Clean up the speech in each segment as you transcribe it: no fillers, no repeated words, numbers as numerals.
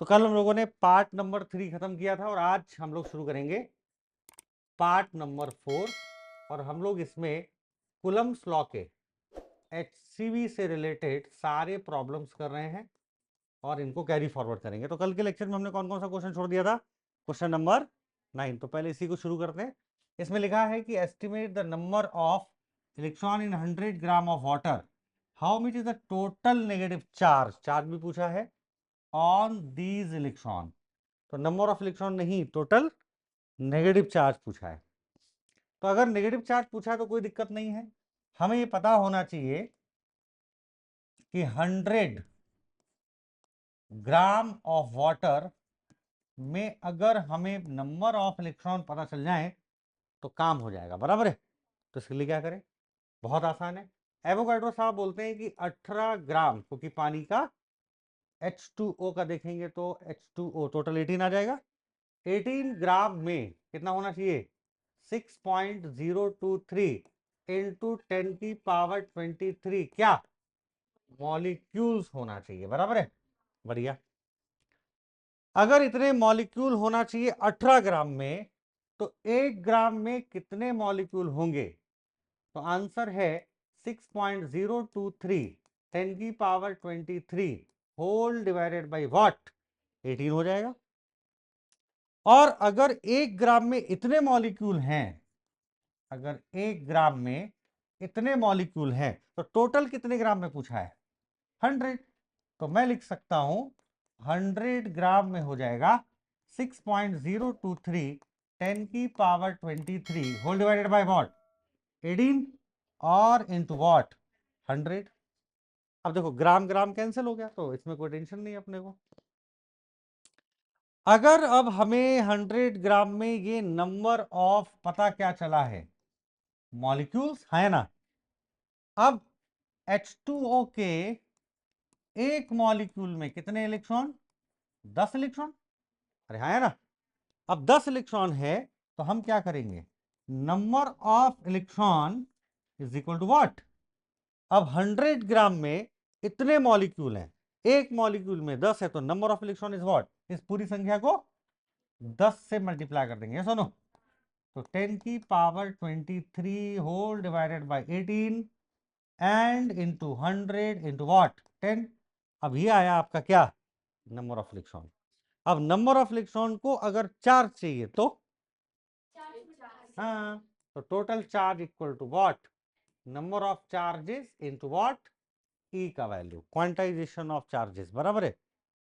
तो कल हम लोगों ने पार्ट नंबर 3 खत्म किया था और आज हम लोग शुरू करेंगे पार्ट नंबर 4 और हम लोग इसमें कूलम्ब्स लॉ के HCV से रिलेटेड सारे प्रॉब्लम्स कर रहे हैं और इनको कैरी फॉरवर्ड करेंगे। तो कल के लेक्चर में हमने कौन कौन सा क्वेश्चन छोड़ दिया था? Question number 9। तो पहले इसी को शुरू करते हैं। इसमें लिखा है कि estimate the number of electron in 100 gram of water, how much is the total negative charge, charge भी पूछा है, ऑन दीज इलेक्ट्रॉन। तो नंबर ऑफ इलेक्ट्रॉन नहीं, टोटल नेगेटिव चार्ज पूछा है। तो अगर नेगेटिव चार्ज पूछा है तो कोई दिक्कत नहीं है, हमें ये पता होना चाहिए कि 100 ग्राम ऑफ वाटर में अगर हमें नंबर ऑफ इलेक्ट्रॉन पता चल जाए तो काम हो जाएगा, बराबर है। तो इसके लिए क्या करें? बहुत आसान है। एवोगाड्रो साहब बोलते हैं कि 18 ग्राम, क्योंकि पानी का H2O का देखेंगे तो H2O टोटल 18 आ जाएगा। 18 ग्राम में कितना होना चाहिए? 6.023 इंटू 10 की पावर 23 क्या मॉलिक्यूल्स होना चाहिए, बराबर है। बढ़िया। अगर इतने मॉलिक्यूल होना चाहिए 18 ग्राम में, तो 1 ग्राम में कितने मॉलिक्यूल होंगे? तो आंसर है 6.023 10 की power 23 whole divided by what, 18 हो जाएगा। और अगर 1 ग्राम में इतने मॉलिक्यूल हैं, अगर 1 ग्राम में इतने मॉलिक्यूल हैं तो टोटल कितने ग्राम में पूछा है? 100। तो मैं लिख सकता हूं 100 ग्राम में हो जाएगा 6.023 10 की power 23 whole divided by what, 18 और इंटू व्हाट, 100। अब देखो ग्राम ग्राम कैंसिल हो गया तो इसमें कोई टेंशन नहीं अपने को। अगर अब हमें 100 ग्राम में ये नंबर ऑफ पता क्या चला है, मॉलिक्यूल्स है ना। अब H2O के एक मॉलिक्यूल में कितने इलेक्ट्रॉन? 10 इलेक्ट्रॉन। अरे हाँ है ना। अब 10 इलेक्ट्रॉन है तो हम क्या करेंगे? Number of electron is equal to what. अब 100 ग्राम में इतने मॉलिक्यूल हैं, एक मॉलिक्यूल में 10 है तो number of electron is what, इस पूरी संख्या को 10 से मल्टीप्लाई कर देंगे, सुनो। तो 10 की power 23 whole divided by 18 and into 100 into what, 10। अब ये आया आपका क्या? Number of electron. अब नंबर ऑफ इलेक्ट्रॉन को अगर चार्ज चाहिए तो हाँ, तो total charge equal to what, number of charges into what, e का वैल्यू, क्वांटाइजेशन ऑफ चार्जेस, बराबर है।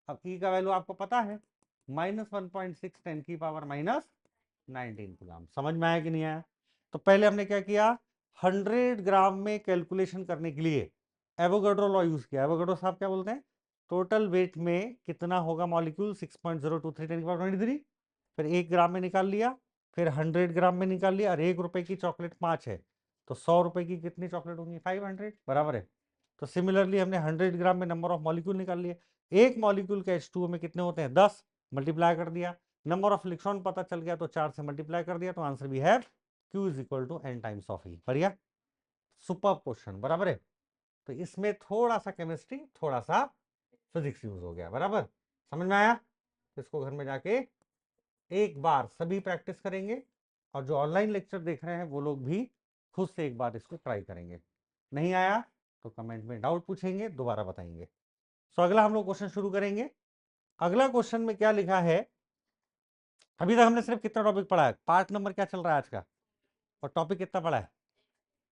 अब ई का वैल्यू आपको पता है, -1.6 10 की पावर -19 ग्राम। समझ में आया कि नहीं आया? तो पहले हमने क्या किया, 100 ग्राम में कैलकुलेशन करने के लिए एवोगाड्रो लॉ यूज किया। एवोगाड्रो साहब क्या बोलते हैं? टोटल वेट में कितना होगा मॉलिक्यूल, 6.023 10 की पावर 23। फिर 1 ग्राम में निकाल लिया, फिर 100 ग्राम में निकाल लिया। और 1 रुपए की चॉकलेट 5 है तो 100 रुपए की कितनी चॉकलेट होंगी? 500, बराबर है। तो सिमिलरली हमने 100 ग्राम में नंबर ऑफ मॉलिक्यूल निकाल लिए। एक मॉलिक्यूल के H2O में कितने होते हैं? 10, मल्टीप्लाई कर दिया। नंबर ऑफ इलेक्ट्रॉन पता चल गया तो 4 से मल्टीप्लाई कर दिया, तो आंसर भी है Q is equal to N times of E। बढ़िया, सुपर क्वेश्चन, बराबर है। तो इसमें थोड़ा सा केमिस्ट्री, थोड़ा सा फिजिक्स यूज हो गया, बराबर। समझ में आया? तो इसको घर में जाके एक बार सभी प्रैक्टिस करेंगे और जो ऑनलाइन लेक्चर देख रहे हैं वो लोग भी खुद से एक बार इसको ट्राई करेंगे। नहीं आया तो कमेंट में डाउट पूछेंगे, दोबारा बताएंगे। सो अगला हम लोग क्वेश्चन शुरू करेंगे। अगला क्वेश्चन में क्या लिखा है? अभी तक हमने सिर्फ कितना टॉपिक पढ़ा है? पार्ट नंबर क्या चल रहा है आज का? और टॉपिक कितना पढ़ा है?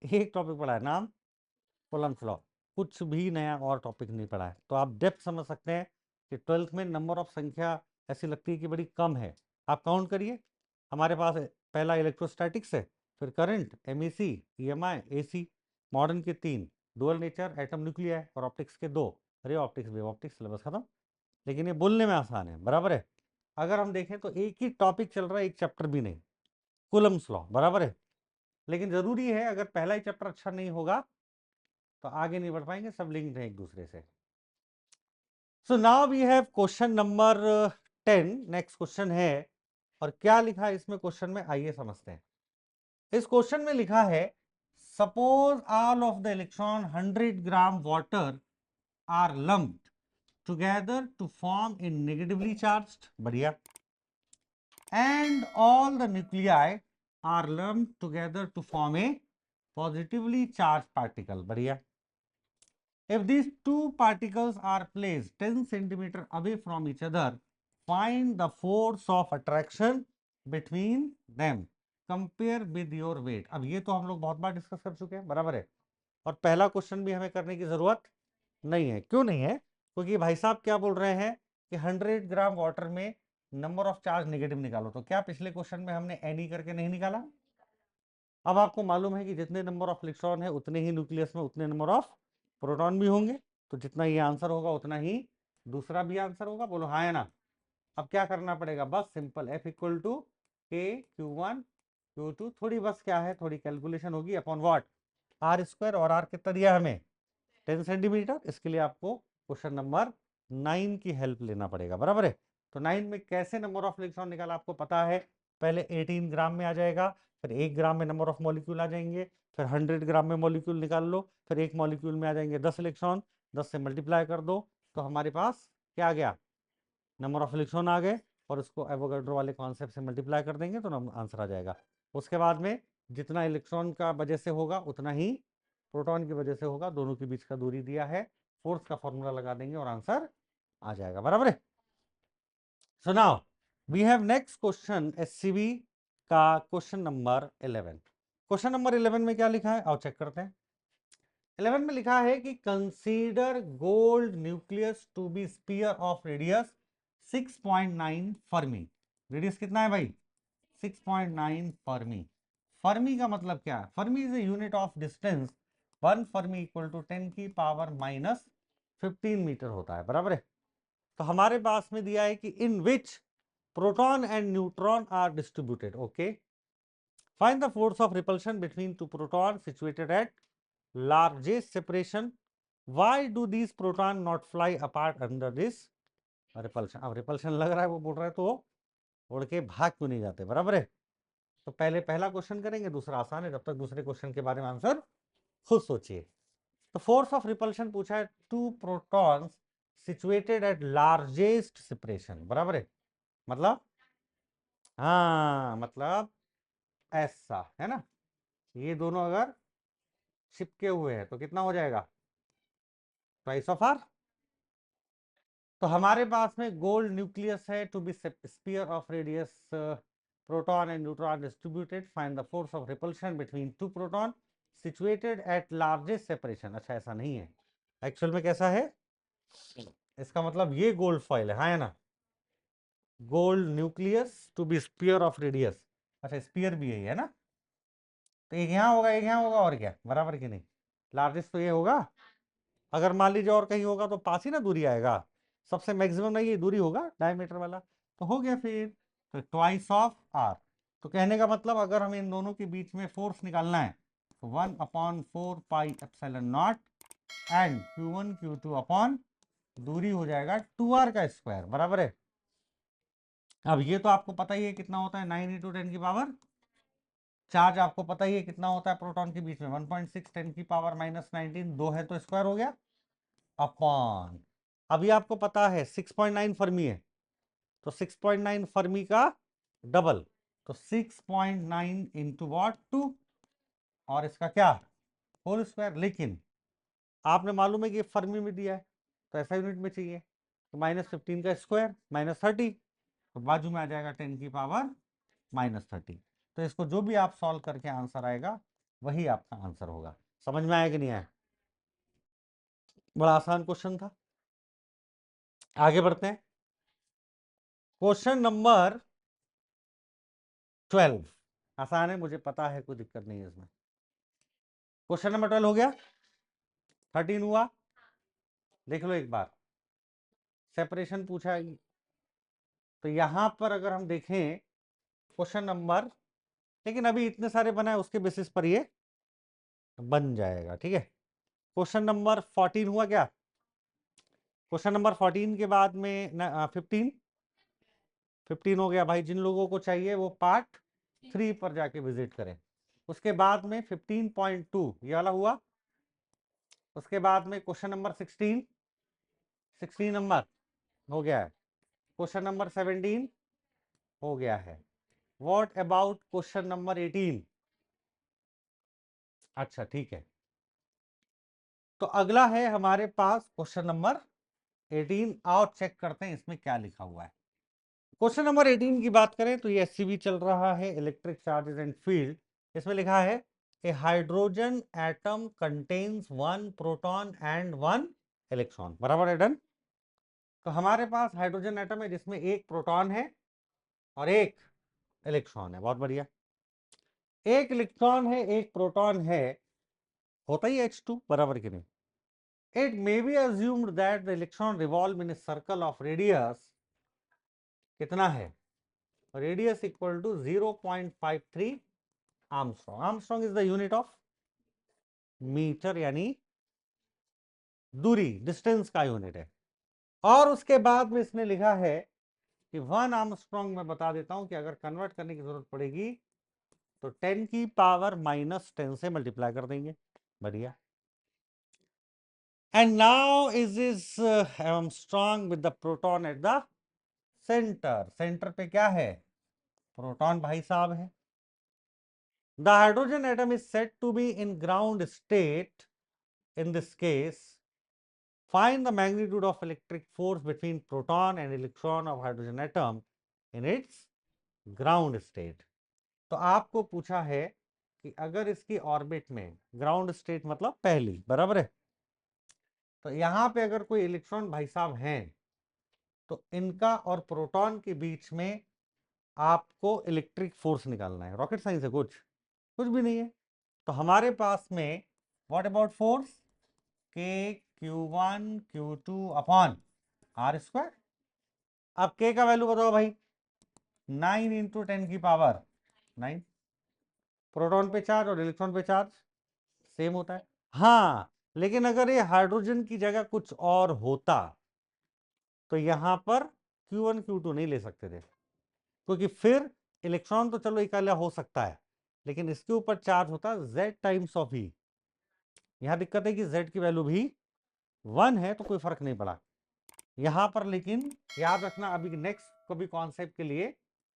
एक टॉपिक पढ़ा है, नाम कूलम्ब्स लॉ। कुछ भी नया और टॉपिक नहीं पढ़ा है। तो आप डेप्थ समझ सकते हैं कि 12th में नंबर ऑफ संख्या ऐसी लगती है कि बड़ी कम है। आप काउंट करिए, हमारे पास पहला इलेक्ट्रोस्टैटिक्स है, फिर current, MEC, EMI, AC, modern के 3, डुअल नेचर, एटम न्यूक्लियर, और ऑप्टिक्स के 2, ray optics, wave optics, syllabus खत्म। लेकिन ये बोलने में आसान है, बराबर है। अगर हम देखें तो एक ही टॉपिक चल रहा है, एक चैप्टर भी नहीं, कूलम्ब्स लॉ, बराबर है। लेकिन जरूरी है, अगर पहला ही चैप्टर अच्छा नहीं होगा तो आगे नहीं बढ़ पाएंगे, सब लिंक्ड है एक दूसरे से। So now we have question number 10। Next question है, और क्या लिखा है इसमें क्वेश्चन में, आइए समझते हैं। इस क्वेश्चन में लिखा है, suppose all of the electron 100 gram water are lumped together to form a negatively charged, बढ़िया, and all the nuclei are lumped together to form a positively charge particle, बढ़िया। If these two particles are placed 10 centimeter away from each other, find the force of attraction between them. Compare with your weight. अब ये तो हम लोग बहुत बार discuss कर चुके हैं, बराबर है। और पहला क्वेश्चन भी हमें करने की जरूरत नहीं है। क्यों नहीं है? क्योंकि भाई साहब क्या बोल रहे हैं कि 100 ग्राम वाटर में नंबर ऑफ चार्ज नेगेटिव निकालो। तो क्या पिछले क्वेश्चन में हमने एनी करके नहीं निकाला? अब आपको मालूम है कि जितने नंबर ऑफ इलेक्ट्रॉन है उतने ही न्यूक्लियस में उतने नंबर ऑफ प्रोटॉन भी होंगे। तो जितना ये आंसर होगा उतना ही दूसरा भी आंसर होगा। बोलो हाँ या ना। अब क्या करना पड़ेगा? बस सिंपल, F इक्वल टू के Q1 Q2, थोड़ी बस क्या है, थोड़ी कैलकुलेशन होगी, अपॉन व्हाट, आर स्क्वायर। और आर कितना दिया हमें? 10 सेंटीमीटर। इसके लिए आपको क्वेश्चन नंबर 9 की हेल्प लेना पड़ेगा, बराबर है। तो 9 में कैसे नंबर ऑफ इलेक्ट्रॉन निकाला आपको पता है। पहले 18 ग्राम में आ जाएगा, फिर 1 ग्राम में नंबर ऑफ मॉलिक्यूल आ जाएंगे, फिर 100 ग्राम में मॉलिक्यूल निकाल लो, फिर एक मॉलिक्यूल में आ जाएंगे 10 इलेक्ट्रॉन। 10 से मल्टीप्लाई कर दो तो हमारे पास क्या आ गया? नंबर ऑफ इलेक्ट्रॉन आ गए। और उसको एवोगाड्रो वाले कॉन्सेप्ट से मल्टीप्लाई कर देंगे तो आंसर आ जाएगा। उसके बाद में जितना इलेक्ट्रॉन का वजह से होगा उतना ही प्रोटॉन की वजह से होगा। दोनों के बीच का दूरी दिया है, फोर्स का फॉर्मूला लगा देंगे और आंसर आ जाएगा, बराबर है। So now we have next question, SCB का क्वेश्चन नंबर 11। क्वेश्चन नंबर 11 में क्या लिखा है, आओ चेक करते हैं। 11 में लिखा है कि consider gold nucleus to be sphere of radius 6.9 fermi. Radius कितना है भाई? 6.9 फर्मी। फर्मी का मतलब क्या है? Fermi is a unit of distance. 1 fermi equal to 10 की पावर माइनस 15 मीटर होता है, बराबर है। तो हमारे पास में दिया है कि in which proton and neutron are distributed. Okay, find the force of repulsion between two proton situated at largest separation. Why do these proton not fly apart under this repulsion? अब रिपल्शन लग रहा है, वो बोल रहा है तो उड़ के भाग क्यों नहीं जाते, बराबर है। तो पहले पहला क्वेश्चन करेंगे, दूसरा आसान है। जब तक दूसरे क्वेश्चन के बारे में आंसर खुद सोचिए। तो फोर्स ऑफ रिपल्शन पूछा है, two protons situated at largest separation, बराबर है। मतलब हाँ, मतलब ऐसा है ना, ये दोनों अगर चिपके हुए हैं तो कितना हो जाएगा? Twice of r. तो हमारे पास में गोल्ड न्यूक्लियस है to be sphere of radius proton and neutron distributed, find the force of repulsion between two proton situated at largest separation. अच्छा, ऐसा नहीं है, एक्चुअल में कैसा है? इसका मतलब ये गोल्ड फॉइल है, हाँ है ना, gold nucleus to be sphere of radius. अच्छा, स्फीयर भी है ना, तो एक यहाँ होगा एक यहाँ होगा, और क्या, बराबर कि नहीं? लार्जेस्ट तो ये होगा। अगर मान लीजिए और कहीं होगा तो पास ही ना दूरी आएगा, सबसे मैक्सिमम ना ये दूरी होगा डायमीटर वाला। तो हो गया फिर, तो ट्वाइस ऑफ आर। तो कहने का मतलब अगर हमें इन दोनों के बीच में फोर्स निकालना है तो 1/4 पाई epsilon not and Q1 Q2 upon दूरी हो जाएगा 2r का स्क्वायर, बराबर है। अब ये तो आपको पता ही है कितना होता है, 9 × 10 की पावर। चार्ज आपको पता ही है कितना होता है प्रोटॉन के बीच में, 1.6 10 की पावर माइनस 19, 2 है तो स्क्वायर हो गया, अपॉन अभी आपको पता है 6.9 फर्मी है, तो 6.9 फर्मी का डबल, तो 6.9 इंटू वॉट 2, और इसका क्या होल स्क्वायर। लेकिन आपने मालूम है कि फर्मी में दिया है तो ऐसा यूनिट में चाहिए, तो -15 का स्क्वायर -30, तो बाजू में आ जाएगा 10 की पावर -30। तो इसको जो भी आप सॉल्व करके आंसर आएगा वही आपका आंसर होगा। समझ में आया कि नहीं आया? बड़ा आसान क्वेश्चन था। आगे बढ़ते हैं, क्वेश्चन नंबर 12। आसान है, मुझे पता है, कोई दिक्कत नहीं है इसमें। क्वेश्चन नंबर 12 हो गया, 13 हुआ। देख लो एक बार, सेपरेशन पूछा है। तो यहां पर अगर हम देखें क्वेश्चन नंबर, लेकिन अभी इतने सारे बनाए उसके बेसिस पर ये बन जाएगा, ठीक है। क्वेश्चन नंबर 14 हुआ क्या? क्वेश्चन नंबर 14 के बाद में 15 हो गया भाई। जिन लोगों को चाहिए वो पार्ट 3 पर जाके विजिट करें। उसके बाद में 15.2 ये वाला हुआ। उसके बाद में क्वेश्चन नंबर 16 16 नंबर हो गया है। क्वेश्चन नंबर 17 हो गया है। What about question number 18? अच्छा ठीक है, तो अगला है हमारे पास क्वेश्चन नंबर 18। आओ चेक करते हैं इसमें क्या लिखा हुआ है। क्वेश्चन नंबर 18 की बात करें तो ये एससीबी चल रहा है, इलेक्ट्रिक चार्जेस एंड फील्ड। इसमें लिखा है a hydrogen atom contains 1 proton and 1 electron. बराबर है, डन। तो हमारे पास हाइड्रोजन एटम है जिसमें एक प्रोटॉन है और एक इलेक्ट्रॉन है। बहुत बढ़िया। एक इलेक्ट्रॉन है, एक प्रोटॉन है, होता ही H2, बराबर कि नहीं? It may be assumed that the electron revolve in a circle of radius कितना है? Radius equal to 0.53 armstrong. Armstrong is the unit of metre, यानी दूरी, डिस्टेंस का यूनिट है। और उसके बाद में इसने लिखा है कि 1 आर्मस्ट्रॉन्ग मैं बता देता हूं कि अगर कन्वर्ट करने की जरूरत पड़ेगी तो 10 की पावर -10 से मल्टीप्लाई कर देंगे। बढ़िया। And now is is armstrong with the proton at the centre. Centre पे क्या है? प्रोटॉन भाई साहब है। The hydrogen atom is said to be in ground state. In this case, find the magnitude of electric force between proton and electron of hydrogen atom in its ground state. तो आपको पूछा है कि अगर इसकी ऑर्बिट में, ground state मतलब पहली, बराबर है, तो यहां पे अगर कोई इलेक्ट्रॉन भाई साहब हैं तो इनका और प्रोटॉन के बीच में आपको इलेक्ट्रिक फोर्स निकालना है। रॉकेट साइंस है कुछ भी नहीं है। तो हमारे पास में व्हाट अबाउट फोर्स? के Q1 Q2 upon r square. अब के का वैल्यू बताओ भाई। 9 इंटू 10 की पावर 9। प्रोटॉन पे चार्ज और इलेक्ट्रॉन पे चार्ज सेम होता है। हाँ, लेकिन अगर ये हाइड्रोजन की जगह कुछ और होता तो यहां पर Q1 Q2 नहीं ले सकते थे, क्योंकि फिर इलेक्ट्रॉन तो चलो इकल्ला हो सकता है, लेकिन इसके ऊपर चार्ज होता Z टाइम्स ऑफ E। यहां दिक्कत है कि Z की वैल्यू भी 1 है तो कोई फर्क नहीं पड़ा यहां पर। लेकिन याद रखना अभी नेक्स्ट कभी कॉन्सेप्ट के लिए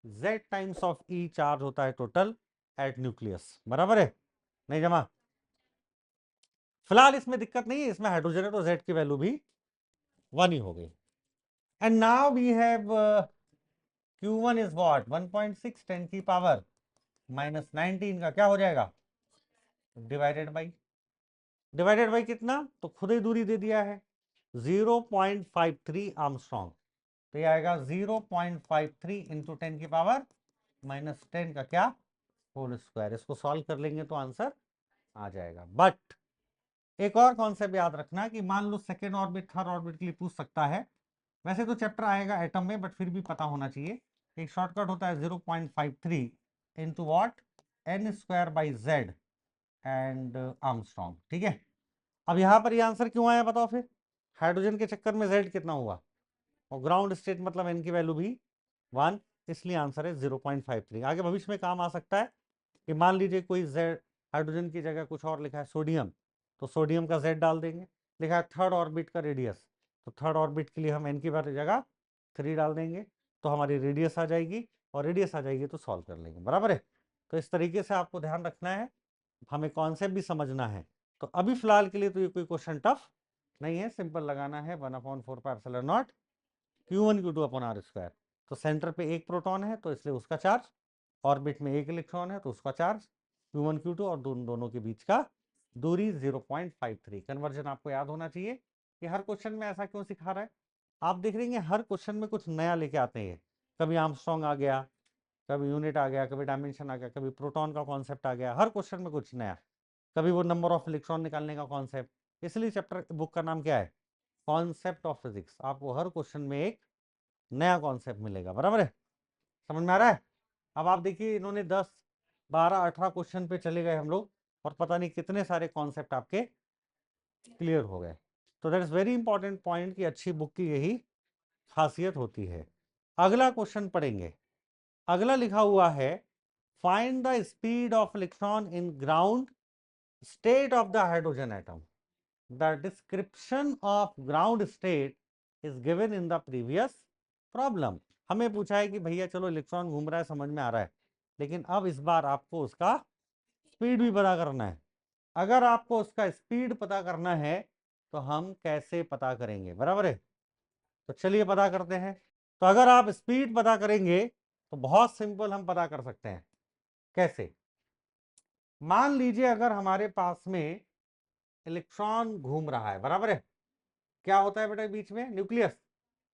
Z times of E charge होता है टोटल एट न्यूक्लियस। बराबर है, नहीं जमा? फिलहाल इसमें दिक्कत नहीं है, इसमें हाइड्रोजन है तो Z की वैल्यू भी 1 ही हो गई। And now we have Q1 is what? 1.6 10 की पावर -19 का क्या हो जाएगा? डिवाइडेड बाई कितना? तो खुद ही दूरी दे दिया है, 0.53 आर्मस्ट्रॉन्ग। तो ये आएगा 0.53 इंटू 10 की पावर -10 का क्या? Whole square. इसको सॉल्व कर लेंगे तो आंसर आ जाएगा। बट एक और कॉन्सेप्ट याद रखना कि मान लो सेकेंड ऑर्बिट, थर्ड ऑर्बिट के लिए पूछ सकता है। वैसे तो चैप्टर आएगा एटम में, बट फिर भी पता होना चाहिए। एक शॉर्टकट होता है 0.53 into what? N square by z and armstrong. ठीक है, अब यहां पर ये आंसर क्यों आया बताओ फिर? हाइड्रोजन के चक्कर में जेड कितना हुआ, और ग्राउंड स्टेट मतलब एन की वैल्यू भी 1, इसलिए आंसर है 0.53। आगे भविष्य में काम आ सकता है कि मान लीजिए कोई जेड, हाइड्रोजन की जगह कुछ और लिखा है सोडियम, तो सोडियम का जेड डाल देंगे। लिखा है थर्ड ऑर्बिट का रेडियस, तो थर्ड ऑर्बिट के लिए हम एन की जगह 3 डाल देंगे, तो हमारी रेडियस आ जाएगी, और रेडियस आ जाएगी तो सॉल्व कर लेंगे। बराबर है? तो इस तरीके से आपको ध्यान रखना है, हमें कॉन्सेप्ट भी समझना है। तो अभी फिलहाल के लिए तो ये कोई क्वेश्चन टफ नहीं है, सिंपल लगाना है 1/4πε0 Q1 Q2 upon r square. तो सेंटर पे एक प्रोटॉन है तो इसलिए उसका चार्ज, ऑर्बिट में एक इलेक्ट्रॉन है तो उसका चार्ज, Q1 Q2 और दोनों के बीच का दूरी 0.53। कन्वर्जन आपको याद होना चाहिए कि हर क्वेश्चन में ऐसा क्यों सिखा रहा है। आप देख रहे हैं हर क्वेश्चन में कुछ नया लेके आते हैं। कभी आर्मस्ट्रॉन्ग आ गया, कभी यूनिट आ गया, कभी डायमेंशन आ गया, कभी प्रोटॉन का कॉन्सेप्ट आ गया, हर क्वेश्चन में कुछ नया। कभी वो नंबर ऑफ इलेक्ट्रॉन निकालने का कॉन्सेप्ट। इसलिए चैप्टर बुक का नाम क्या है? Concept of physics. आपको हर क्वेश्चन में एक नया कॉन्सेप्ट मिलेगा। बराबर है? समझ में आ रहा है? अब आप देखिए, इन्होंने 10 12 18 क्वेश्चन पे चले गए हम लोग, और पता नहीं कितने सारे कॉन्सेप्ट आपके क्लियर हो गए। तो that is very important point कि अच्छी बुक की यही खासियत होती है। अगला क्वेश्चन पढ़ेंगे। अगला लिखा हुआ है find the speed of electron in ground state of the hydrogen atom. The description of ground state is given in the previous problem. हमें पूछा है कि भैया चलो इलेक्ट्रॉन घूम रहा है, समझ में आ रहा है, लेकिन अब इस बार आपको उसका स्पीड भी पता करना है। अगर आपको उसका स्पीड पता करना है तो हम कैसे पता करेंगे, बराबर है? तो चलिए पता करते हैं। तो अगर आप स्पीड पता करेंगे तो बहुत सिंपल हम पता कर सकते हैं। कैसे? मान लीजिए अगर हमारे पास में इलेक्ट्रॉन घूम रहा है, बराबर है? क्या होता है बेटा बीच में? न्यूक्लियस।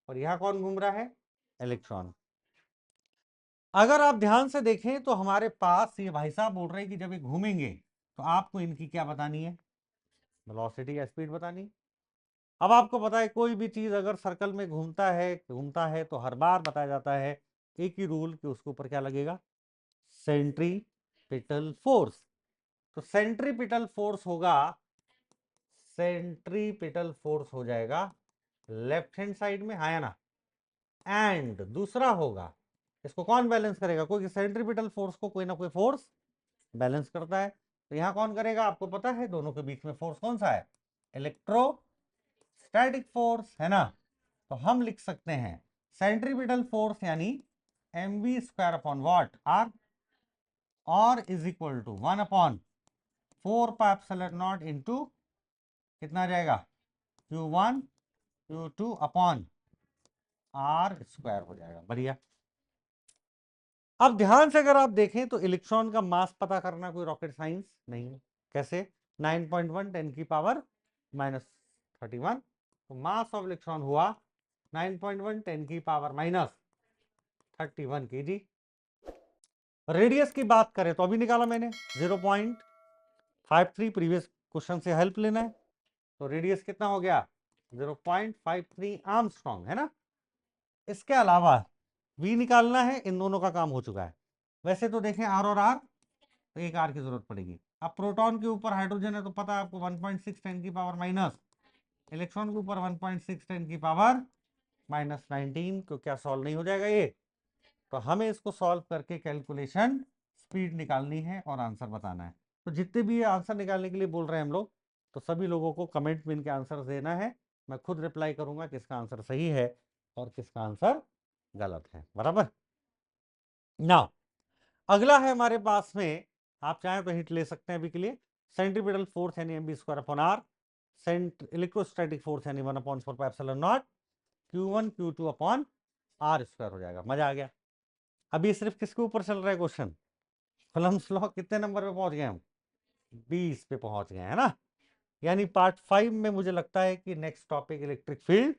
और यहां कौन घूम रहा है? इलेक्ट्रॉन। अगर आप ध्यान से देखें तो हमारे पास ये भाई साहब बोल रहे हैं कि जब ये घूमेंगे तो आपको इनकी क्या बतानी है? वेलोसिटी या स्पीड बतानी है। अब आपको पता है कोई भी चीज अगर सर्कल में घूमता है तो हर बार बताया जाता है एक ही रूल कि उसके ऊपर क्या लगेगा? Centripetal force. तो सेंट्रीपिटल फोर्स होगा, सेंट्रीपिटल फोर्स हो जाएगा लेफ्ट हैंड साइड में, हाँ या ना? एंड दूसरा होगा, इसको कौन बैलेंस करेगा? कोई सेंट्रीपिटल फोर्स को कोई ना कोई फोर्स बैलेंस करता है। तो यहां कौन करेगा? आपको पता है दोनों के बीच में फोर्स कौन सा है? इलेक्ट्रोस्टैटिक फोर्स, है ना? तो हम लिख सकते हैं सेंट्रीपिटल फोर्स यानी mv square upon what? R. और is equal to 1 upon 4 pi epsilon naught into कितना आ जाएगा? Q1 Q2 upon r square हो जाएगा। बढ़िया। अब ध्यान से अगर आप देखें तो इलेक्ट्रॉन का मास पता करना कोई रॉकेट साइंस नहीं है। कैसे? 9.1 10 की पावर माइनस 31। तो मास ऑफ इलेक्ट्रॉन हुआ 9.1 10 की पावर माइनस 31 kg। रेडियस की बात करें तो अभी निकाला मैंने 0.53, प्रीवियस क्वेश्चन से हेल्प लेना है। तो रेडियस कितना हो गया? 0.53 आर्मस्ट्रॉन्ग, है ना? इसके अलावा v निकालना है, इन दोनों का काम हो चुका है। वैसे तो देखें आर और आर, तो एक आर की जरूरत पड़ेगी। अब प्रोटॉन के ऊपर हाइड्रोजन है तो पता है आपको 1.6 10 की पावर माइनस, इलेक्ट्रॉन के ऊपर 1.6 10 की पावर माइनस 19। क्यों क्या सॉल्व नहीं हो जाएगा ये? तो हमें इसको सॉल्व करके कैलकुलेशन स्पीड निकालनी है और आंसर बताना है। तो जितने भी ये आंसर निकालने के लिए बोल रहे हैं हम लोग, तो सभी लोगों को कमेंट में इनके आंसर देना है। मैं खुद रिप्लाई करूंगा किसका आंसर सही है और किसका आंसर गलत है, बराबर ना? अगला है हमारे पास में, आप चाहें तो हिट ले सकते हैं अभी के लिए। सेंट्रीपिटल फोर्स यानी mv square upon r, electrostatic force यानी 1 upon 4 pi epsilon naught, Q1 Q2 upon r square हो जाएगा। मजा आ गया। अभी सिर्फ किसके ऊपर चल रहा है क्वेश्चन? Coulomb's law. कितने नंबर पे पहुंच गए हम? 20 पे पहुंच गए, है ना? यानी पार्ट 5 में मुझे लगता है कि नेक्स्ट टॉपिक इलेक्ट्रिक फील्ड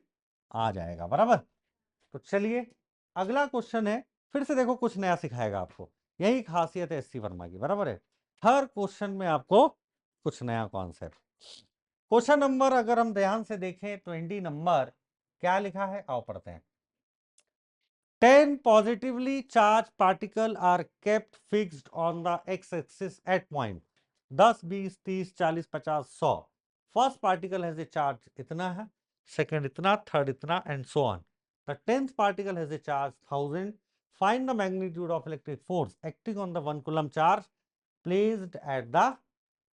आ जाएगा, बराबर? तो चलिए अगला क्वेश्चन है। फिर से देखो कुछ नया सिखाएगा आपको, यही खासियत है एससी वर्मा की, बराबर है? हर क्वेश्चन में आपको कुछ नया कॉन्सेप्ट। क्वेश्चन नंबर अगर हम ध्यान से देखें 20 नंबर, क्या लिखा है आओ पढ़ते हैं। 10 positively charged particles are kept fixed on the x-axis at point 10, 20, 30, 40, 50, 100. First particle has a charge इतना है, second इतना, third इतना, and so on. The 10th particle has a charge 1000. Find the magnitude of electric force acting on the 1 coulomb charge placed at the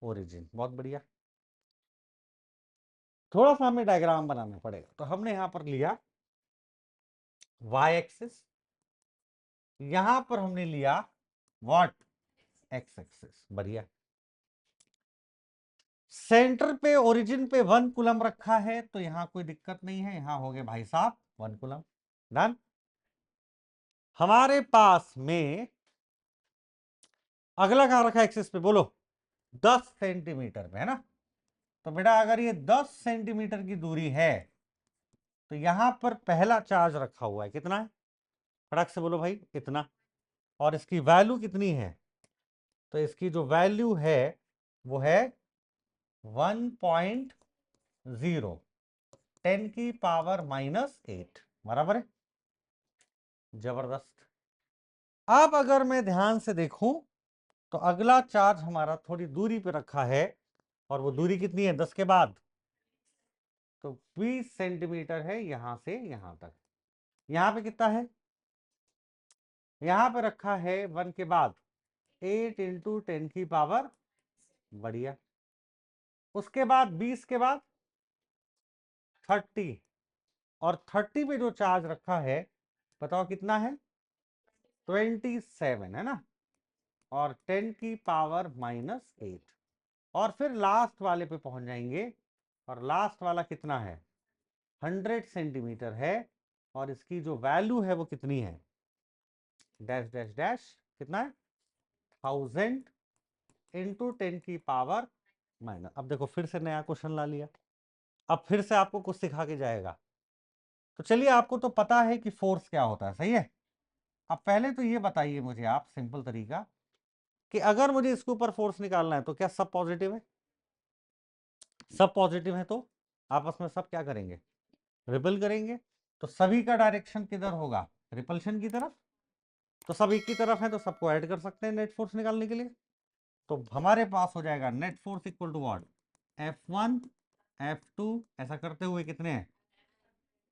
origin. बहुत बढ़िया। थोड़ा सा हमें diagram बनाना पड़ेगा। तो हमने यहां पर लिया y एक्सिस, यहां पर हमने लिया व्हाट? X axis. बढ़िया। सेंटर पे ओरिजिन पे 1 कूलम रखा है तो यहां कोई दिक्कत नहीं है, यहां हो गए भाई साहब 1 कूलम। डन। हमारे पास में अगला कहां रखा है एक्सिस पे? बोलो। 10 सेंटीमीटर पे, है ना? तो बेटा अगर ये 10 सेंटीमीटर की दूरी है तो यहां पर पहला चार्ज रखा हुआ है, कितना है? फटाक से बोलो भाई, इतना। और इसकी वैल्यू कितनी है? तो इसकी जो वैल्यू है वो है 1.0, 10 की पावर माइनस 8, बराबर है? जबरदस्त। अब अगर मैं ध्यान से देखूं तो अगला चार्ज हमारा थोड़ी दूरी पे रखा है, और वो दूरी कितनी है 10 के बाद? तो 20 सेंटीमीटर है यहां से यहां तक। यहां पे कितना है? यहां पे रखा है 1 के बाद 8 इंटू 10 की पावर, बढ़िया। उसके बाद 20 के बाद 30, और 30 पे जो चार्ज रखा है बताओ कितना है, 27 है ना, और 10 की पावर -8। और फिर लास्ट वाले पे पहुंच जाएंगे, और लास्ट वाला कितना है, 100 सेंटीमीटर है, और इसकी जो वैल्यू है वो कितनी है, डैश डैश डैश, कितना है, 1000 इंटू 10 की पावर माइनस। अब देखो फिर से नया क्वेश्चन ला लिया, अब फिर से आपको कुछ सिखा के जाएगा। तो चलिए, आपको तो पता है कि फोर्स क्या होता है, सही है। अब पहले तो ये बताइए मुझे आप, सिंपल तरीका, कि अगर मुझे इसके ऊपर फोर्स निकालना है तो क्या सब पॉजिटिव है, सब पॉजिटिव है, तो आपस में सब क्या करेंगे, रिपल करेंगे। तो सभी का डायरेक्शन किधर होगा, रिपल्शन की तरफ। तो सब एक की तरफ है तो सबको ऐड कर सकते हैं नेट फोर्स निकालने के लिए। तो हमारे पास हो जाएगा net force equal to what, F1 F2, ऐसा करते हुए कितने हैं,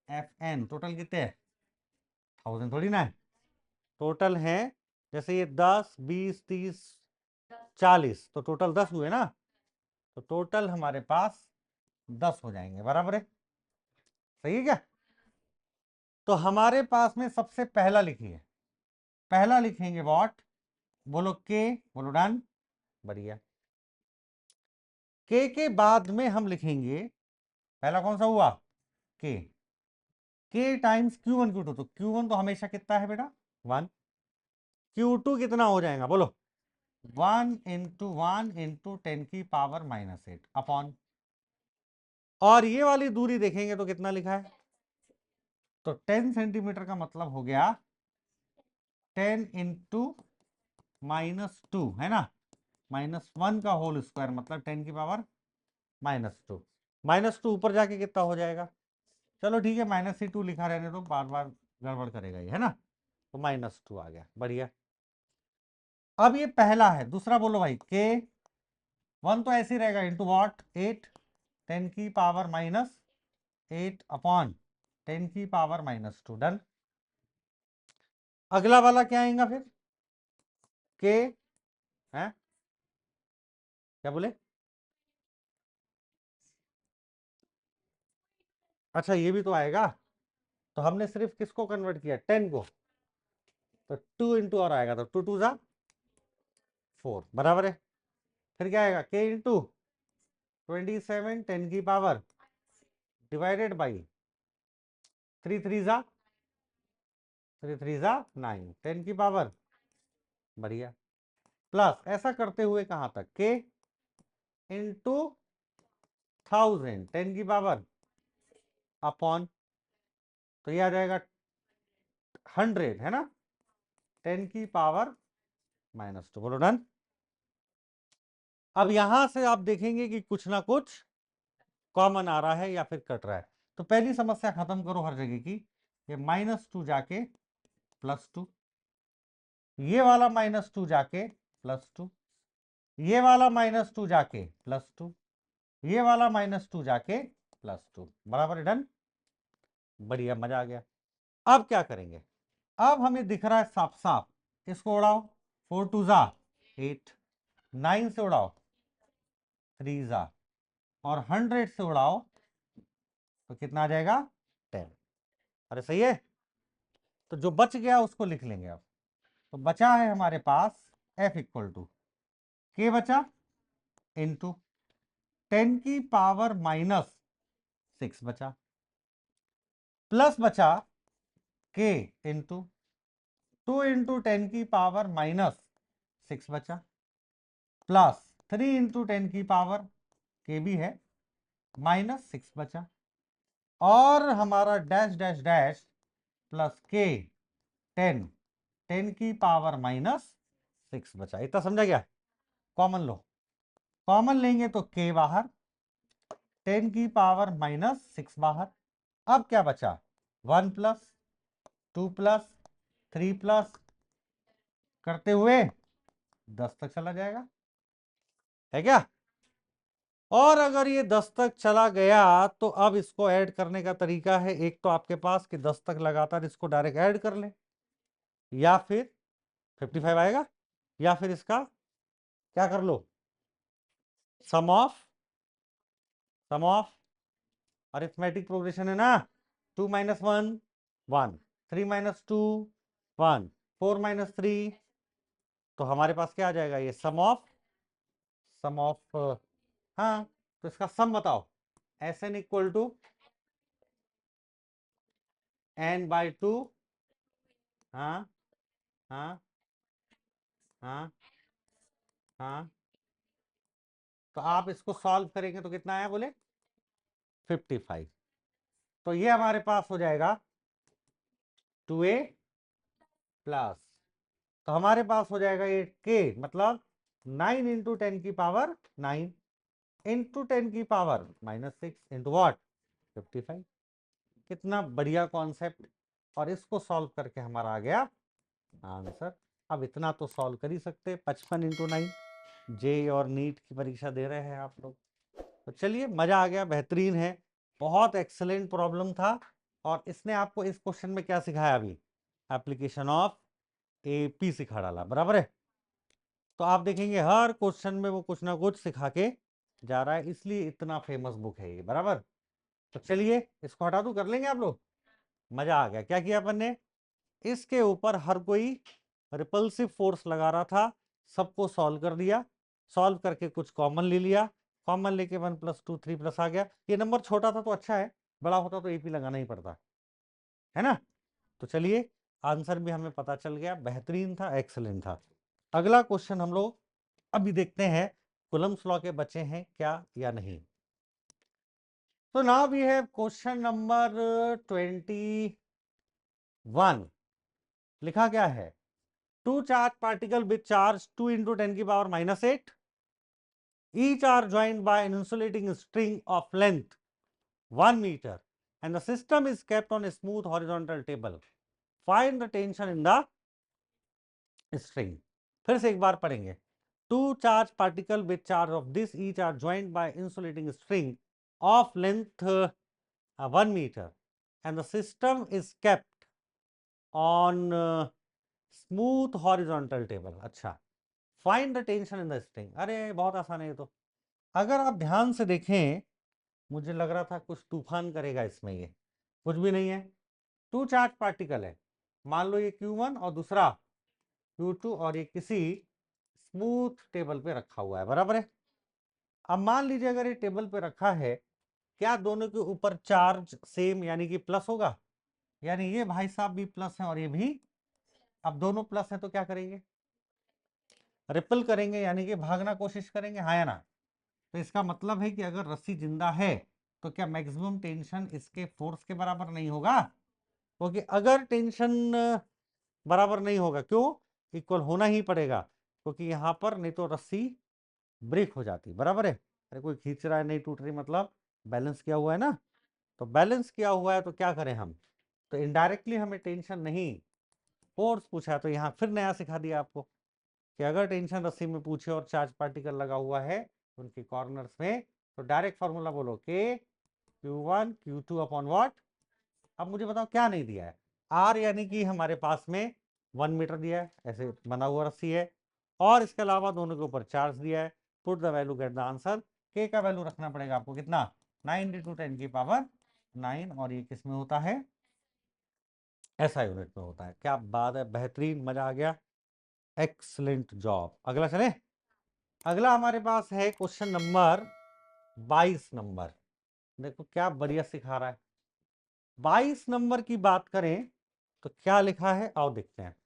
Fn, टोटल कितने हैं, 1000 थोड़ी ना है, टोटल है, जैसे ये 10 20 30 40, तो टोटल 10 हुए ना, तो टोटल हमारे पास 10 हो जाएंगे, बराबर है, सही है क्या। तो हमारे पास में सबसे पहला लिखिए, पहला लिखेंगे व्हाट, बोलो के, बोलो डन, बढ़िया। के बाद में हम लिखेंगे, पहला कौन सा हुआ, के टाइम्स Q1 Q2, तो Q1 तो हमेशा कितना है बेटा, 1, Q2 कितना हो जाएगा बोलो, 1 × 10 की पावर -8 अपॉन, और ये वाली दूरी देखेंगे तो कितना लिखा है, तो 10 सेंटीमीटर का मतलब हो गया 10 × -2 है ना, -1 का होल स्क्वायर, मतलब 10 की पावर -2, -2 ऊपर जाके कितना हो जाएगा, चलो ठीक है, -2 लिखा रहने तो बार बार गड़बड़ करेगा ये, है ना, तो -2 आ गया, बढ़िया। अब ये पहला है, दूसरा बोलो भाई, के 1 तो ऐसे ही रहेगा, इंटू वॉट 8, 10 की पावर -8 अपॉन 10 की पावर -2, डन। अगला वाला क्या आएगा फिर, के है, क्या बोले, अच्छा ये भी तो आएगा, तो हमने सिर्फ किसको कन्वर्ट किया, 10 को, तो 2 इंटू और आएगा, तो 2 2 जा 4, बराबर है। फिर क्या आएगा, के इंटू 27, 10 की पावर डिवाइडेड बाई 3 3 जा 3 3 जा 9, 10 की पावर, बढ़िया, प्लस ऐसा करते हुए कहां तक, के इंटू 1000, 10 की पावर अपॉन, तो ये आ जाएगा 100 है ना, 10 की पावर -2, बोलो डन। अब यहां से आप देखेंगे कि कुछ ना कुछ कॉमन आ रहा है या फिर कट रहा है। तो पहली समस्या खत्म करो हर जगह की, ये -2 जाके +2, ये वाला -2 जाके +2, ये वाला -2 जाके +2, ये वाला -2 जाके +2, बराबर है, डन, बढ़िया, मजा आ गया। अब क्या करेंगे, अब हमें दिख रहा है साफ साफ, इसको उड़ाओ, 4 2 जा 8, 9 से उड़ाओ 3 जा, और 100 से उड़ाओ तो कितना आ जाएगा, 10, अरे सही है। तो जो बच गया उसको लिख लेंगे अब, तो बचा है हमारे पास F इक्वल टू के बचा इंटू 10 की पावर -6 बचा, प्लस बचा के इंटू 2 × 10 की पावर -6 बचा, प्लस 3 × 10 की पावर, के भी है, -6 बचा, और हमारा डैश डैश डैश प्लस के 10, 10 की पावर -6 बचा, इतना समझा गया। कॉमन लो, कॉमन लेंगे तो के बाहर, 10 की पावर -6 बाहर, अब क्या बचा, 1 + 2 + 3 प्लस करते हुए 10 तक चला जाएगा, है क्या। और अगर ये 10 तक चला गया तो अब इसको ऐड करने का तरीका है, एक तो आपके पास कि 10 तक लगातार इसको डायरेक्ट ऐड कर ले, या फिर 55 आएगा, या फिर इसका क्या कर लो, सम ऑफ अरिथमेटिक प्रोग्रेशन है ना, 2 minus 1 1, 3 minus 2 1, 4 minus 3, तो हमारे पास क्या आ जाएगा, ये सम ऑफ हाँ, तो इसका सम बताओ, Sn इक्वल टू n/2। हाँ हाँ हाँ हाँ, तो आप इसको सॉल्व करेंगे तो कितना आया बोले, 55। तो ये हमारे पास हो जाएगा 2a प्लस, तो हमारे पास हो जाएगा ये k, मतलब 9 इंटू 10 की पावर 9 इंटू 10 की पावर -6 इंटू वॉट, 55। कितना बढ़िया कॉन्सेप्ट, और इसको सॉल्व करके हमारा आ गया आंसर। अब इतना तो सॉल्व कर ही सकते, 55 इंटू 9। जे और नीट की परीक्षा दे रहे हैं आप लोग, तो चलिए मजा आ गया, बेहतरीन है, बहुत एक्सलेंट प्रॉब्लम था। और इसने आपको इस क्वेश्चन में क्या सिखाया, अभी एप्लीकेशन ऑफ एपी सिखा डाला, बराबर है। तो आप देखेंगे हर क्वेश्चन में वो कुछ ना कुछ सिखा के जा रहा है, इसलिए इतना फेमस बुक है ये, बराबर। तो चलिए इसको हटा दूं, कर लेंगे आप लोग, मजा आ गया। क्या किया अपन ने, इसके ऊपर हर कोई रिपल्सिव फोर्स लगा रहा था, सबको सॉल्व कर दिया, सॉल्व करके कुछ कॉमन ले लिया, कॉमन लेके 1 + 2 3 आ गया। ये नंबर छोटा था तो अच्छा है, बड़ा होता तो एपी लगाना ही पड़ता है ना। तो चलिए आंसर भी हमें पता चल गया, बेहतरीन था, एक्सलेंट था। अगला क्वेश्चन हम लोग अभी देखते हैं, कूलम्स लॉ के बचे हैं क्या या नहीं। तो now we have question number 21। लिखा क्या है, two charge particle with charge 2 into 10 की power -8, each are joined by an insulating string of length 1 meter and the system is kept on a smooth horizontal table. Find the tension in the string. फिर से एक बार पढ़ेंगे, two charge particle with charge of this each are joined by insulating string of length 1 meter and the system is kept on smooth horizontal table. अच्छा, find the tension in the string, अरे बहुत आसान है ये तो। अगर आप ध्यान से देखें, मुझे लग रहा था कुछ तूफान करेगा इसमें, ये कुछ भी नहीं है। टू चार्ज पार्टिकल है, मान लो ये Q1 और दूसरा Q2, और ये किसी स्मूथ टेबल पे रखा हुआ है, बराबर है। अब मान लीजिए अगर ये टेबल पे रखा है, क्या दोनों के ऊपर चार्ज सेम यानी कि प्लस होगा, यानी ये भाई साहब भी प्लस है और ये भी, अब दोनों प्लस है तो क्या करेंगे, रिपल करेंगे, यानी कि भागना कोशिश करेंगे, हाँ या ना। तो इसका मतलब है कि अगर रस्सी जिंदा है तो क्या मैक्सिमम टेंशन इसके फोर्स के बराबर नहीं होगा, क्योंकि अगर टेंशन बराबर नहीं होगा, क्यों, इक्वल होना ही पड़ेगा, क्योंकि यहां पर नहीं तो रस्सी ब्रेक हो जाती, बराबर है। अरे कोई खींच रहा है नहीं टूट रही, मतलब बैलेंस किया हुआ है ना, तो बैलेंस किया हुआ है तो क्या करें हम, तो इनडायरेक्टली हमें टेंशन नहीं फोर्स पूछा है, तो यहाँ फिर नया सिखा दिया आपको कि अगर टेंशन रस्सी में पूछे और चार्ज पार्टिकल लगा हुआ है उनके कॉर्नर्स में, तो डायरेक्ट फॉर्मूला बोलो के Q1 Q2 अपॉन व्हाट। अब मुझे बताओ क्या नहीं दिया है, आर यानी कि हमारे पास में 1 मीटर दिया है, ऐसे बना हुआ रस्सी है, और इसके अलावा दोनों के ऊपर चार्ज दिया है। Put the value get the answer. के का वैल्यू रखना पड़ेगा आपको कितना, 9 इंटू 10 की पावर 9, और ये किस में होता है, ऐसा यूनिट में होता है। क्या बात है, बेहतरीन, मजा आ गया, एक्सलेंट जॉब। अगला चले, अगला हमारे पास है क्वेश्चन नंबर 22 नंबर। देखो क्या बढ़िया सिखा रहा है। 22 नंबर की बात करें तो क्या लिखा है, आओ देखते हैं।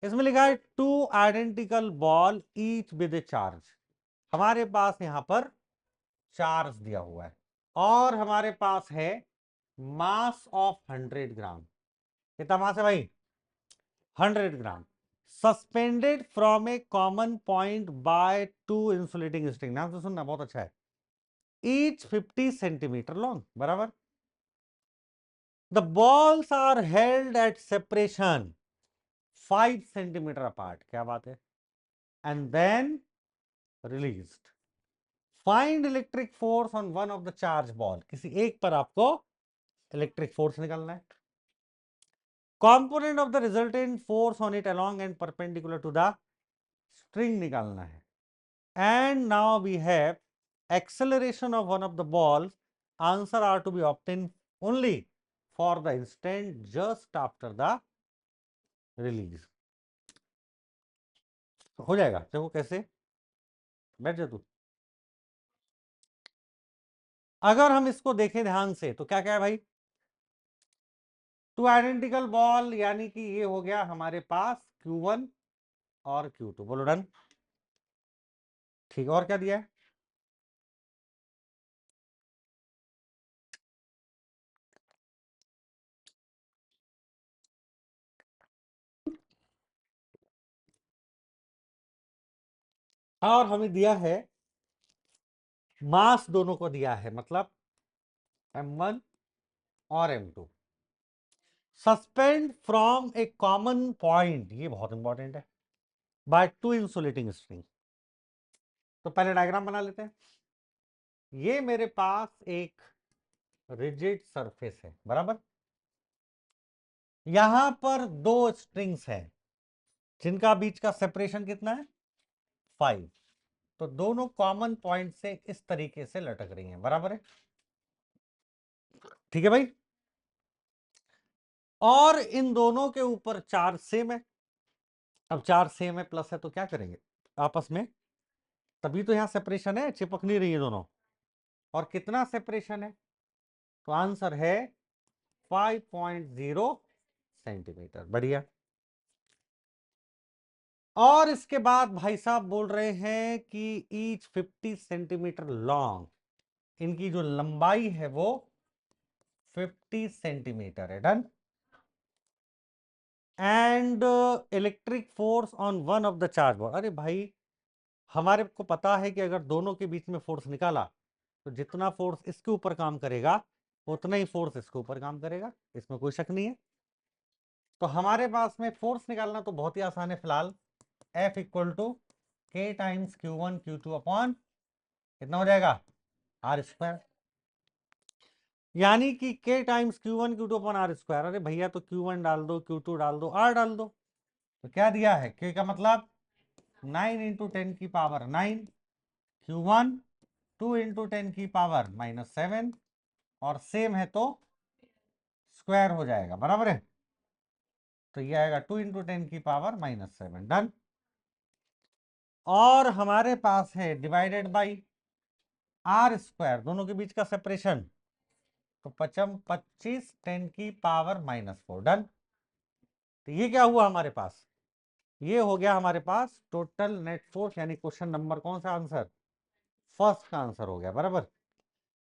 इसमें लिखा है two identical ball each with A charge. हमारे पास यहां पर चार्ज दिया हुआ है और हमारे पास है मास ऑफ 100 ग्राम। कितना मास है भाई, 100 gram, suspended from a common point by two insulating string. नाम से सुनना बहुत अच्छा है। ईच 50 सेंटीमीटर लॉन्ग, बराबर। The balls are held at separation 5 centimetre apart, क्या बात है, and then released. Find electric force on one of the charge ball. किसी एक पर आपको इलेक्ट्रिक फोर्स निकालना है। Component of the resultant force on it along and perpendicular to the string निकालना है। And now we have acceleration of one of the balls, answer are to be obtained only for the instant just after the release. हो जाएगा, देखो कैसे, बैठ जा तू। अगर हम इसको देखें ध्यान से तो क्या क्या है भाई, टू आइडेंटिकल बॉल, यानी कि ये हो गया हमारे पास Q1 और Q2, बोलो डन। ठीक है, और क्या दिया है, और हमें दिया है मास, दोनों को दिया है, मतलब M1 और M2। Suspend from a common point, ये बहुत इंपॉर्टेंट है, बाय टू इंसुलेटिंग स्ट्रिंग। तो पहले डायग्राम बना लेते हैं। ये मेरे पास एक रिजिड सरफेस है, बराबर। यहां पर दो स्ट्रिंग्स हैं जिनका बीच का सेपरेशन कितना है, 5। तो दोनों कॉमन पॉइंट से इस तरीके से लटक रही हैं, बराबर है, ठीक है भाई। और इन दोनों के ऊपर चार्ज सेम है। अब चार्ज सेम है, प्लस है, तो क्या करेंगे आपस में, तभी तो यहां सेपरेशन है, चिपक नहीं रही है दोनों। और कितना सेपरेशन है, तो आंसर है 5.0 सेंटीमीटर, बढ़िया। और इसके बाद भाई साहब बोल रहे हैं कि ईच 50 सेंटीमीटर लॉन्ग, इनकी जो लंबाई है वो 50 सेंटीमीटर है, done. And electric force on one of the charge ball. अरे भाई, हमारे को पता है कि अगर दोनों के बीच में फोर्स निकाला तो जितना फोर्स इसके ऊपर काम करेगा उतना ही फोर्स इसके ऊपर काम करेगा, इसमें कोई शक नहीं है। तो हमारे पास में फोर्स निकालना तो बहुत ही आसान है फिलहाल। F equal to K times Q1 Q2 upon कितना हो जाएगा, R स्क्वायर, यानी कि K times Q1 Q2 upon R square. अरे भैया, तो Q1 डाल दो, Q2 डाल दो, R डाल दो। तो क्या दिया है, K का मतलब 9 इंटू 10 की पावर 9, Q1 2 इंटू 10 की पावर -7, और सेम है तो स्क्वायर हो जाएगा, बराबर है। तो ये आएगा 2 इंटू 10 की पावर -7, डन। और हमारे पास है डिवाइडेड बाई R स्क्वायर, दोनों के बीच का सेपरेशन, तो 25 10 की पावर -4, डन। तो ये क्या हुआ हमारे पास, ये हो गया हमारे पास टोटल नेट फोर्स, यानी क्वेश्चन नंबर कौन सा आंसर, फर्स्ट का आंसर हो गया, बराबर।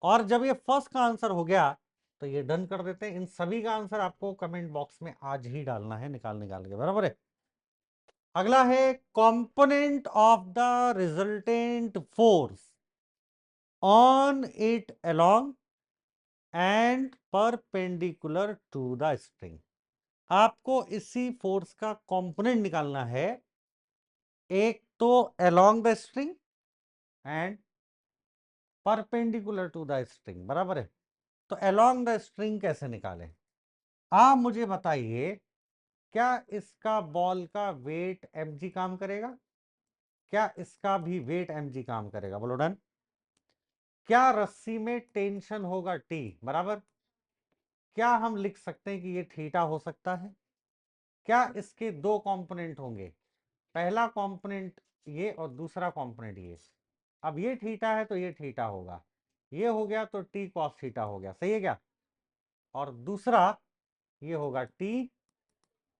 और जब ये फर्स्ट का आंसर हो गया तो ये डन कर देते हैं। इन सभी का आंसर आपको कमेंट बॉक्स में आज ही डालना है, निकाल के, बराबर है। अगला है component of the resultant force on it along and perpendicular to the string. आपको इसी फोर्स का कंपोनेंट निकालना है, एक तो along the string and perpendicular to the string, बराबर है। तो अलोंग द स्ट्रिंग कैसे निकालें, आप मुझे बताइए, क्या इसका बॉल का वेट mg काम करेगा, क्या इसका भी वेट mg काम करेगा, बोलो डन। क्या रस्सी में टेंशन होगा T, बराबर। क्या हम लिख सकते हैं कि ये थीटा हो सकता है, क्या इसके दो कंपोनेंट होंगे, पहला कंपोनेंट ये और दूसरा कंपोनेंट ये। अब ये थीटा है तो ये थीटा होगा, ये हो गया तो T cos थीटा हो गया, सही है क्या। और दूसरा ये होगा T,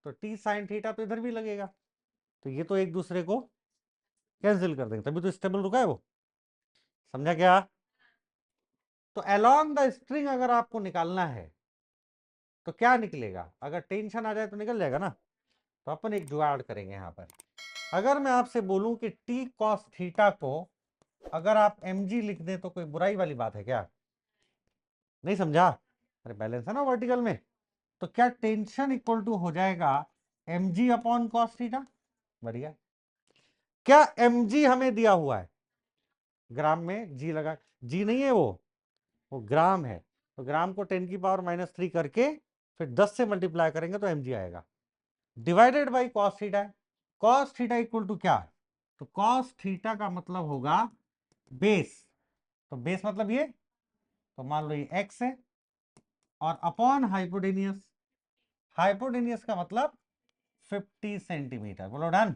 तो T sin थीटा तो इधर भी लगेगा, तो ये तो एक दूसरे को कैंसिल कर देंगे, तभी तो स्टेबल रुका है वो, समझा क्या। तो अलोंग द स्ट्रिंग अगर आपको निकालना है तो क्या निकलेगा, अगर टेंशन आ जाए तो निकल जाएगा ना। तो अपन एक जुगाड़ करेंगे यहां पर। अगर मैं आपसे बोलूं कि T cos थीटा को अगर आप mg लिख दें तो कोई बुराई वाली बात है क्या, नहीं समझा। अरे बैलेंस है ना वर्टिकल में। तो क्या टेंशन इक्वल टू हो जाएगा mg अपॉन cos थीटा, बढ़िया। क्या mg हमें दिया हुआ है, ग्राम में g लगा, g नहीं है वो ग्राम है। तो ग्राम को 10 की पावर -3 करके फिर 10 से मल्टीप्लाई करेंगे तो mg आएगा, डिवाइडेड बाई cos थीटा है। cos थीटा इक्वल टू क्या, तो cos थीटा का मतलब होगा बेस, तो बेस मतलब ये, तो मान लो ये x है, और अपॉन हाइपोटेनियस, हाइपोटेनियस का मतलब 50 सेंटीमीटर। बोलो डन।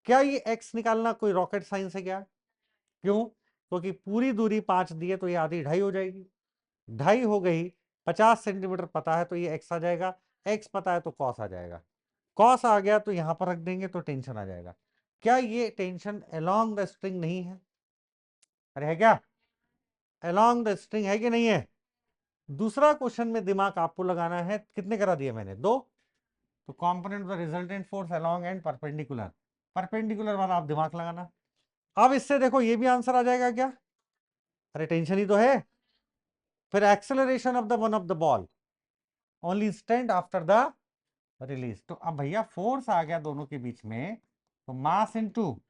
क्या ये x निकालना कोई रॉकेट साइंस है क्या? क्यों? क्योंकि पूरी दूरी 5 दी है तो ये आधी 2.5 हो जाएगी, 2.5 हो गई, 50 सेंटीमीटर पता है तो ये x आ जाएगा, x पता है तो cos आ जाएगा, cos आ गया तो यहां पर रख देंगे तो टेंशन आ जाएगा। क्या ये टेंशन अलोंग द स्ट्रिंग नहीं है? अरे है क्या? अलोंग द स्ट्रिंग है कि नहीं है? दूसरा क्वेश्चन में दिमाग आपको लगाना है। कितने करा दिए मैंने? 2। तो component of the resultant force along and perpendicular, perpendicular वाला आप दिमाग लगाना। अब इससे देखो ये भी आंसर आ जाएगा क्या? अरे टेंशन ही तो है। फिर acceleration of the one of the ball only instant after the release. तो अब भैया फोर्स आ गया दोनों के बीच में, तो मास इनटू,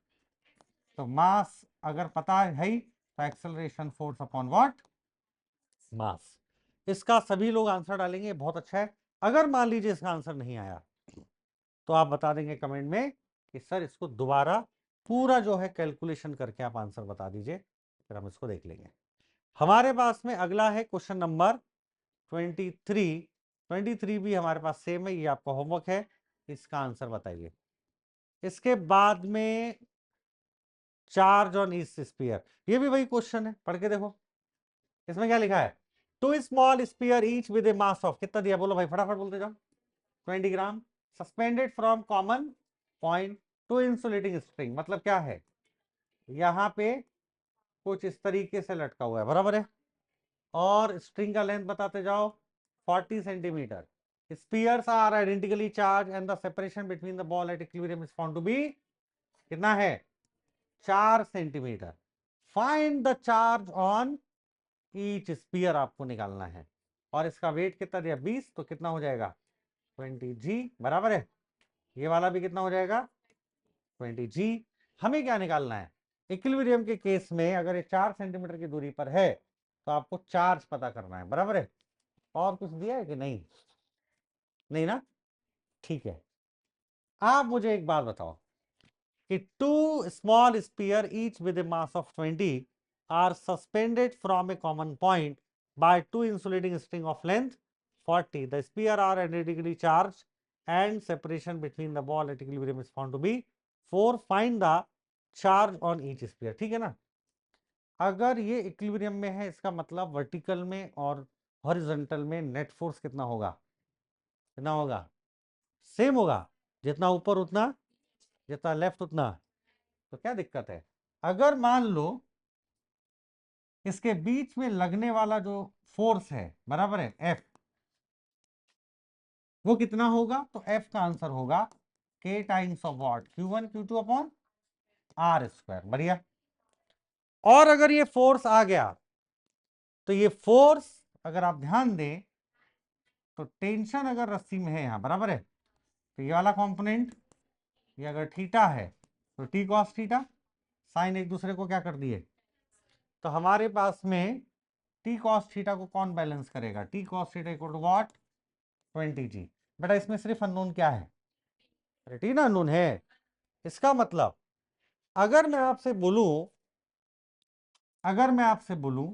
तो मास अगर पता है ही तो एक्सेलरेशन फोर्स अपॉन व्हाट? मास। इसका सभी लोग आंसर डालेंगे, बहुत अच्छा है। अगर मान लीजिए इसका आंसर नहीं आया तो आप बता देंगे कमेंट में कि सर इसको दोबारा पूरा जो है कैलकुलेशन करके आप आंसर बता दीजिए, फिर हम इसको देख लेंगे। हमारे पास में अगला है क्वेश्चन नंबर 23। 23 भी हमारे पास सेम है, ये आपका होमवर्क है, इसका आंसर बताइए। इसके बाद में चार्ज ऑन ईच स्फीयर, ये भी वही क्वेश्चन है, पढ़ के देखो। इसमें क्या लिखा है? Two small sphere each with a mass of, कितना दिया बोलो भाई, फटाफट बोलते जाओ। 20 gram suspended from common point two insulating string, मतलब क्या है? यहां पे कुछ इस तरीके से लटका हुआ है, बराबर है, और स्ट्रिंग का लेंथ बताते जाओ 40 centimetre. Spheres are identically charge and the separation between the ball at equilibrium is found to be कितना है? 4 centimetre. Find the charge on each sphere आपको निकालना है, और इसका वेट कितना दिया? 20, तो कितना हो जाएगा? 20g, बराबर है। ये वाला भी कितना हो जाएगा? 20g। हमें क्या निकालना है? इक्विलिब्रियम के केस में अगर ये 4 सेंटीमीटर की दूरी पर है तो आपको चार्ज पता करना है, बराबर है। और कुछ दिया है कि नहीं? नहीं ना? ठीक है। आप मुझे एक बात बताओ कि two small sphere each with a mass of 20 are suspended from a common point by two insulating string of length 40. The sphere are identically charge and separation between the ball at equilibrium is found to be 4. Find the charge on each sphere, ठीक है ना? अगर ये equilibrium में है, इसका मतलब vertical में और हॉरिजॉन्टल में नेट फोर्स कितना होगा? कितना होगा? सेम होगा, जितना ऊपर उतना, जितना लेफ्ट उतना। तो क्या दिक्कत है? अगर मान लो इसके बीच में लगने वाला जो फोर्स है, बराबर है, एफ, वो कितना होगा? तो एफ का आंसर होगा k times of what? Q1 Q2 upon r square. बढ़िया। और अगर ये फोर्स आ गया तो ये फोर्स अगर आप ध्यान दें तो टेंशन अगर रस्सी में है यहां, बराबर है, तो ये वाला कंपोनेंट, ये अगर थीटा है तो टी कॉस थीटा, साइन एक दूसरे को क्या कर दिए, तो हमारे पास में टी कॉस थीटा को कौन बैलेंस करेगा? T cos theta equal to what? 20g। बेटा इसमें सिर्फ अननोन क्या है? अरे टी ना अननोन है। इसका मतलब अगर मैं आपसे बोलूं, अगर मैं आपसे बोलूं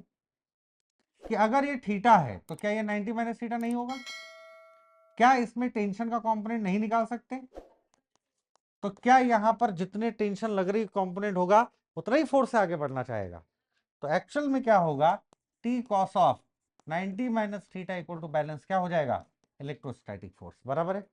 कि अगर ये थीटा है तो क्या ये 90 माइनस थीटा नहीं होगा? क्या इसमें टेंशन का कंपोनेंट नहीं निकाल सकते? तो क्या यहां पर जितने टेंशन लग रही कंपोनेंट होगा उतना ही फोर्स से आगे बढ़ना चाहेगा? तो एक्चुअल में क्या होगा? T cos of 90 minus theta equal to balance क्या हो जाएगा? इलेक्ट्रोस्टैटिक फोर्स, बराबर है।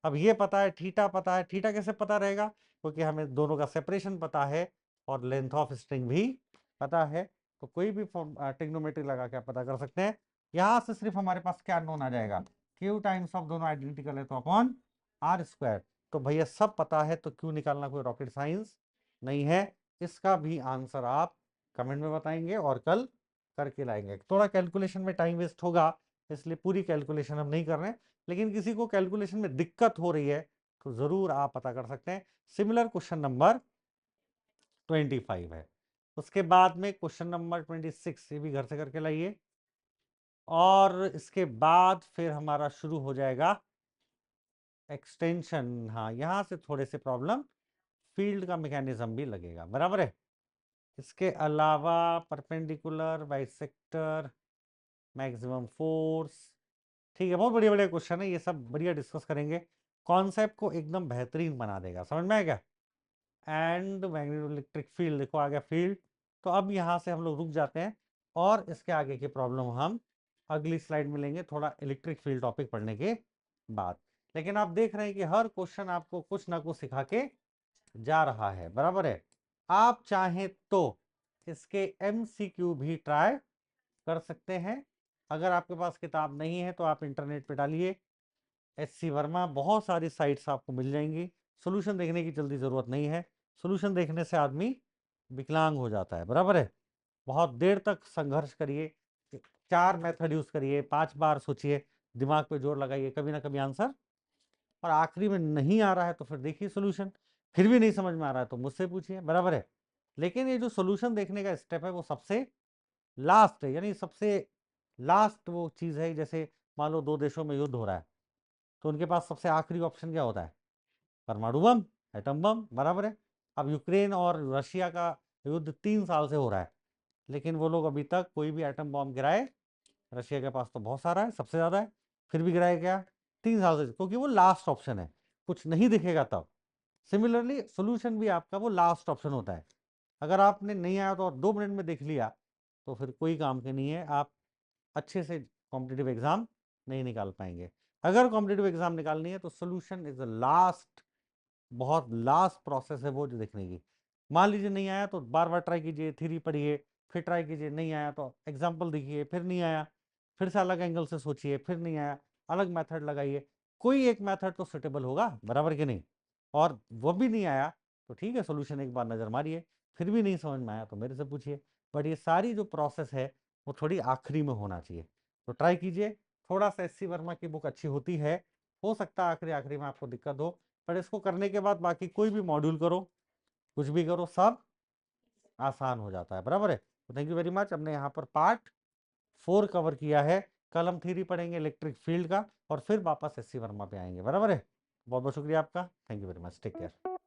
अब ये पता है, थीटा पता है। थीटा कैसे पता रहेगा? क्योंकि हमें दोनों का सेपरेशन पता है और लेंथ ऑफ स्ट्रिंग भी पता है, तो कोई भी ट्रिग्नोमेट्री लगा के आप पता कर सकते हैं। यहां से सिर्फ हमारे पास क्या नोन आ जाएगा? क्यू टाइम्स ऑफ, दोनों आइडेंटिकल है तो अपॉन आर स्क्वायर। तो भैया सब पता है तो क्यों निकालना कोई रॉकेट साइंस नहीं है। इसका भी आंसर आप कमेंट में बताएंगे और कल करके लाएंगे। थोड़ा कैलकुलेशन में टाइम वेस्ट होगा, इसलिए पूरी कैलकुलेशन हम नहीं कर रहे हैं, लेकिन किसी को कैलकुलेशन में दिक्कत हो रही है तो जरूर आप पता कर सकते हैं। सिमिलर क्वेश्चन नंबर 25 है। उसके बाद में क्वेश्चन नंबर 26, ये भी घर से करके लाइए। और इसके बाद फिर हमारा शुरू हो जाएगा एक्सटेंशन। हाँ, यहां से थोड़े से प्रॉब्लम, फील्ड का मैकेनिज्म भी लगेगा, बराबर है। इसके अलावा परपेंडिकुलर, बाइसेक्टर, मैक्सिमम फोर्स। ठीक है, बहुत बढ़िया बढ़िया क्वेश्चन है, ये सब बढ़िया डिस्कस करेंगे, कॉन्सेप्ट को एकदम बेहतरीन बना देगा। समझ में आएगा? एंड मैग्नेटोइलेक्ट्रिक फील्ड, देखो आ गया फील्ड। तो अब यहाँ से हम लोग रुक जाते हैं और इसके आगे की प्रॉब्लम हम अगली स्लाइड में लेंगे, थोड़ा इलेक्ट्रिक फील्ड टॉपिक पढ़ने के बाद। लेकिन आप देख रहे हैं कि हर क्वेश्चन आपको कुछ ना कुछ सिखा के जा रहा है, बराबर है। आप चाहें तो इसके MCQ भी ट्राई कर सकते हैं। अगर आपके पास किताब नहीं है तो आप इंटरनेट पे डालिए SC वर्मा, बहुत सारी साइट्स आपको मिल जाएंगी। सोल्यूशन देखने की जल्दी जरूरत नहीं है, सोल्यूशन देखने से आदमी विकलांग हो जाता है, बराबर है। बहुत देर तक संघर्ष करिए, 4 मेथड यूज करिए, 5 बार सोचिए, दिमाग पे जोर लगाइए, कभी ना कभी आंसर, और आखिरी में नहीं आ रहा है तो फिर देखिए सोल्यूशन। फिर भी नहीं समझ में आ रहा है तो मुझसे पूछिए, बराबर है। लेकिन ये जो सोल्यूशन देखने का स्टेप है वो सबसे लास्ट है, यानी सबसे लास्ट वो चीज है। जैसे मान लो 2 देशों में युद्ध हो रहा है तो उनके पास सबसे आखिरी ऑप्शन क्या होता है? परमाणु बम, एटम बम, बराबर है। अब यूक्रेन और रशिया का युद्ध 3 साल से हो रहा है, लेकिन वो लोग अभी तक कोई भी एटम बम गिराए, रशिया के पास तो बहुत सारा है, सबसे ज्यादा है, फिर भी गिराए क्या? 3 साल से, क्योंकि वो लास्ट ऑप्शन है, कुछ नहीं दिखेगा तब। सिमिलरली सोल्यूशन भी आपका वो लास्ट ऑप्शन होता है। अगर आपने नहीं आया तो 2 मिनट में देख लिया तो फिर कोई काम के नहीं है, आप अच्छे से कॉम्पिटिटिव एग्जाम नहीं निकाल पाएंगे। अगर कॉम्पिटिटिव एग्जाम निकालनी है तो सोल्यूशन इज द लास्ट, बहुत लास्ट प्रोसेस है वो जो देखने की। मान लीजिए नहीं आया तो बार बार ट्राई कीजिए, थ्योरी पढ़िए, फिर ट्राई कीजिए, नहीं आया तो एग्जाम्पल देखिए, फिर नहीं आया, फिर से अलग एंगल से सोचिए, फिर नहीं आया, अलग मेथड लगाइए, कोई एक मेथड तो सुटेबल होगा, बराबर कि नहीं। और वो भी नहीं आया तो ठीक है, सोल्यूशन एक बार नजर मारिए, फिर भी नहीं समझ में आया तो मेरे से पूछिए। बट ये सारी जो प्रोसेस है वो थोड़ी आखिरी में होना चाहिए, तो ट्राई कीजिए। थोड़ा सा SC वर्मा की बुक अच्छी होती है, हो सकता है आखिरी आखिरी में आपको दिक्कत हो, पर इसको करने के बाद बाकी कोई भी मॉड्यूल करो, कुछ भी करो, सब आसान हो जाता है, बराबर है। तो थैंक यू वेरी मच, हमने यहाँ पर पार्ट 4 कवर किया है। कल हम थ्योरी पढ़ेंगे इलेक्ट्रिक फील्ड का और फिर वापस SC वर्मा पे आएंगे, बराबर है। बहुत बहुत शुक्रिया आपका, thank you very much, take care.